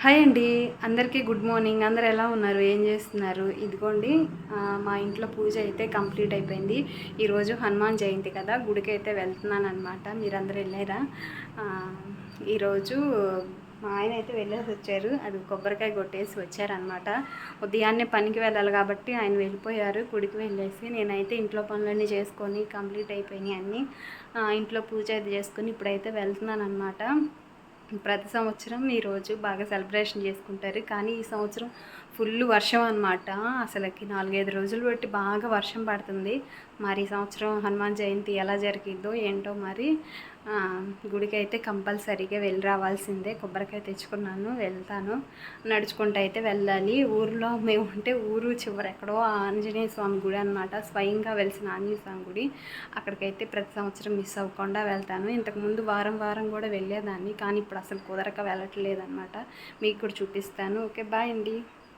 Hi అండి. అందరికీ good morning. అందరు ఎలా ఉన్నారు? ఏం చేస్తున్నారు? ఇదిగోండి మా ఇంట్లో పూజ అయితే కంప్లీట్ అయిపోయింది. ఈరోజు హనుమాన్ జయంతి కదా, గుడికి అయితే వెళ్తున్నాను అనమాట. మీరందరూ వెళ్ళారా? ఈరోజు మా ఆయన అయితే వెళ్ళేసి వచ్చారు. అది కొబ్బరికాయ కొట్టేసి వచ్చారనమాట. ఉదయాన్నే పనికి వెళ్ళాలి కాబట్టి ఆయన వెళ్ళిపోయారు గుడికి వెళ్ళేసి. నేనైతే ఇంట్లో పనులన్నీ చేసుకొని కంప్లీట్ అయిపోయినాయి అన్నీ. ఇంట్లో పూజ అది చేసుకొని ఇప్పుడైతే వెళ్తున్నాను అనమాట. ప్రతి సంవత్సరం ఈరోజు బాగా సెలబ్రేషన్ చేసుకుంటారు, కానీ ఈ సంవత్సరం ఫుల్ వర్షం అనమాట. అసలుకి 4-5 రోజులు బట్టి బాగా వర్షం పడుతుంది. మరి ఈ సంవత్సరం హనుమాన్ జయంతి ఎలా జరిగిద్దో ఏంటో మరి. గుడికి అయితే కంపల్సరీగా వెళ్ళి రావాల్సిందే. కొబ్బరికాయ తెచ్చుకున్నాను, వెళ్తాను. నడుచుకుంటూ అయితే వెళ్ళాలి. ఊరిలో మేము ఉంటే ఊరు చివర ఎక్కడో ఆంజనేయ స్వామి గుడి అనమాట, స్వయంగా వెలిసిన ఆంజనేయ స్వామి గుడి. అక్కడికైతే ప్రతి సంవత్సరం మిస్ అవ్వకుండా వెళ్తాను. ఇంతకుముందు వారం వారం కూడా వెళ్ళేదాన్ని, కానీ ఇప్పుడు అసలు కుదరక వెళ్ళట్లేదు అనమాట. మీకు కూడా చూపిస్తాను. ఓకే, బాయ్ అండి.